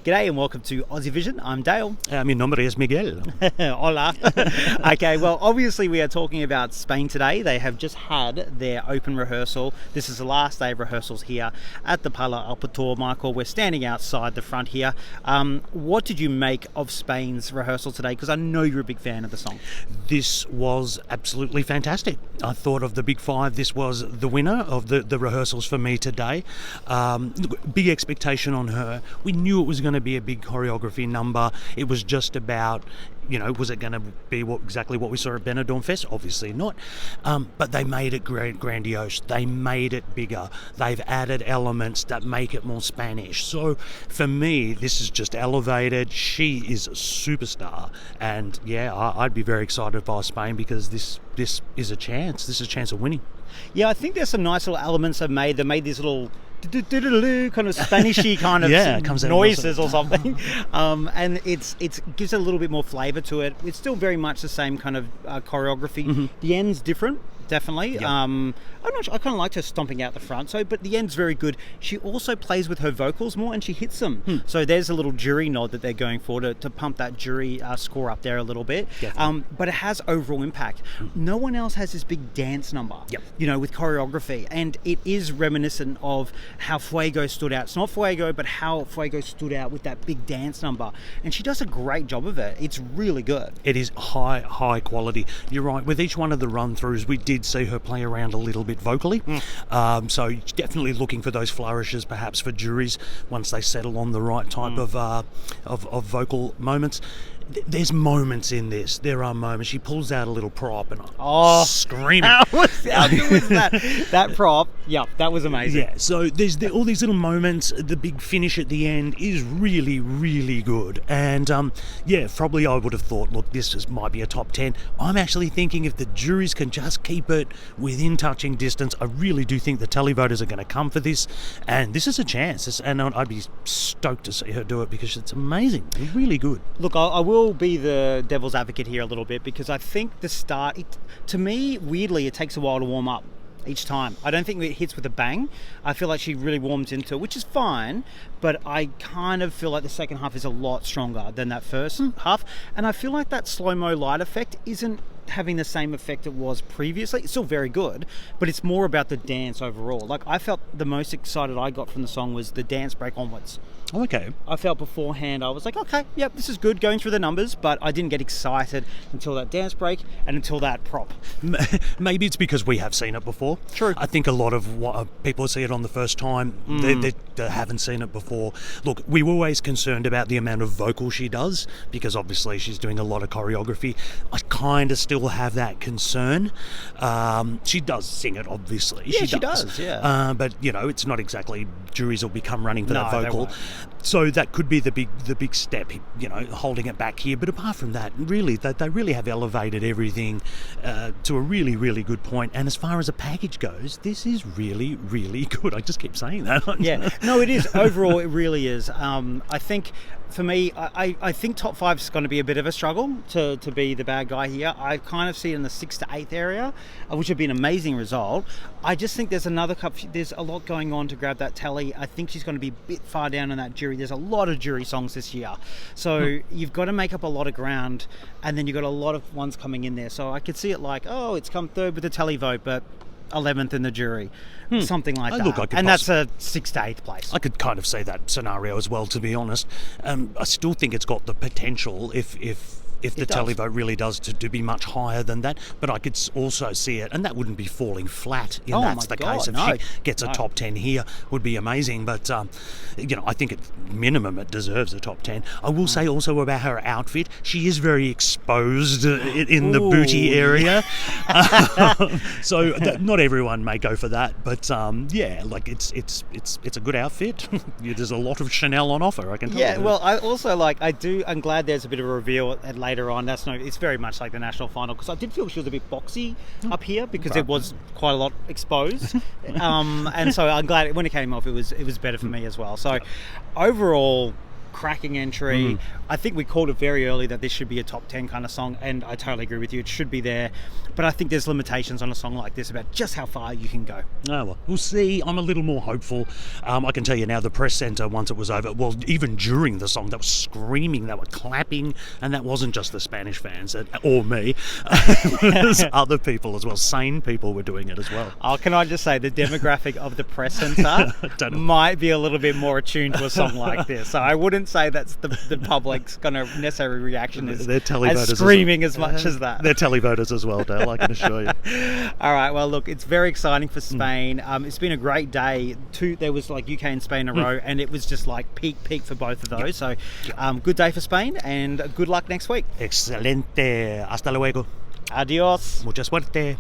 G'day and welcome to Aussie Vision. I'm Dale. Mi nombre es Miguel. Hola. Okay, well, obviously we are talking about Spain today. They have just had their open rehearsal. This is the last day of rehearsals here at the Pala Alpator, Michael. We're standing outside the front here. What did you make of Spain's rehearsal today? Because I know you're a big fan of the song. This was absolutely fantastic. I thought of the Big Five, this was the winner of the rehearsals for me today. Big expectation on her. We knew it was going to be a big choreography number. It was just about, was it going to be exactly what we saw at Benidorm Fest? Obviously not. But they made it grandiose. They made it bigger. They've added elements that make it more Spanish. So for me, this is just elevated. She is a superstar. And yeah, I'd be very excited by Spain because this is a chance. This is a chance of winning. Yeah, I think there's some nice little elements they've made. They made these little kind of Spanishy kind of noises or something, and it gives a little bit more flavour to it. It's still very much the same kind of choreography. Mm-hmm. The end's different, definitely. Yep. I'm not sure, I kind of liked her stomping out the front, but the end's very good. She also plays with her vocals more and she hits them. So there's a little jury nod that they're going for to pump that jury score up there a little bit. But it has overall impact. No one else has this big dance number, with choreography, and it is reminiscent of how Fuego stood out. It's not Fuego, but how Fuego stood out with that big dance number, and she does a great job of it. It's really good. It is high quality. You're right, with each one of the run-throughs we did see her play around a little bit vocally, so definitely looking for those flourishes perhaps for juries once they settle on the right type of vocal moments. There's moments in this. There are moments. She pulls out a little prop and I'm screaming. How good was that? That prop, that was amazing. Yeah, so there's all these little moments. The big finish at the end is really, really good. And probably I would have thought, look, this might be a top 10. I'm actually thinking if the juries can just keep it within touching distance, I really do think the televoters are going to come for this. And this is a chance. And I'd be stoked to see her do it because it's amazing. It's really good. Look, I will be the devil's advocate here a little bit because I think the start, to me, weirdly, it takes a while to warm up each time. I don't think it hits with a bang. I feel like she really warms into it, which is fine, but I kind of feel like the second half is a lot stronger than that first half, and I feel like that SloMo light effect isn't having the same effect it was previously. It's still very good, but it's more about the dance overall. Like, I felt the most excited I got from the song was the dance break onwards. Oh, okay. I felt beforehand, I was like, okay, yep, this is good, going through the numbers, but I didn't get excited until that dance break and until that prop. Maybe it's because we have seen it before. True. I think a lot of people see it on the first time. They haven't seen it before. Look, we were always concerned about the amount of vocal she does because obviously she's doing a lot of choreography. I kind of still have that concern. She does sing it, obviously. Yeah, she does. Yeah. But, it's not exactly juries will become running for that vocal. So that could be the big step, holding it back here. But apart from that, really, they really have elevated everything to a really, really good point. And as far as a package goes, this is really, really good. I just keep saying that. Yeah, no, it is. Overall, it really is. I think for me, I think top 5 is going to be a bit of a struggle to be the bad guy here. I kind of see it in the 6th to 8th area, which would be an amazing result. I just think there's a lot going on to grab that tally. I think she's going to be a bit far down in that jury. There's a lot of jury songs this year. So you've got to make up a lot of ground, and then you've got a lot of ones coming in there. So I could see it like, it's come 3rd with the tally vote, but 11th in the jury. Something like that. Look, that's a 6th to 8th place. I could kind of see that scenario as well, to be honest. I still think it's got the potential if the televote really does to be much higher than that, but I could also see it, and that wouldn't be falling flat if that's the case. If she gets a top 10 here, would be amazing, but I think at minimum it deserves a top 10. I will say also about her outfit, she is very exposed in the booty area, so not everyone may go for that, but it's a good outfit. There's a lot of Chanel on offer, I can tell you. Yeah, well, I also I'm glad there's a bit of a reveal at later on. It's very much like the national final, because I did feel she was a bit boxy up here because it was quite a lot exposed, and so I'm glad when it came off it was better for me as well. So overall, cracking entry. I think we called it very early that this should be a top 10 kind of song, and I totally agree with you. It should be there. But I think there's limitations on a song like this about just how far you can go. Oh, well, we'll see. I'm a little more hopeful. I can tell you now, the press centre, once it was over, well, even during the song, they were screaming, they were clapping, and that wasn't just the Spanish fans or me. There's other people as well. Sane people were doing it as well. Oh, can I just say, the demographic of the press centre might be a little bit more attuned to a song like this. So I wouldn't say that's the public's kind of necessary reaction is as screaming as much as that. They're televoters as well, Dale, I can assure you. All right, well, look, it's very exciting for Spain. It's been a great day. There was like UK and Spain in a row, and it was just like peak for both of those. So good day for Spain, and good luck next week. Excelente. Hasta luego. Adios. Mucha suerte.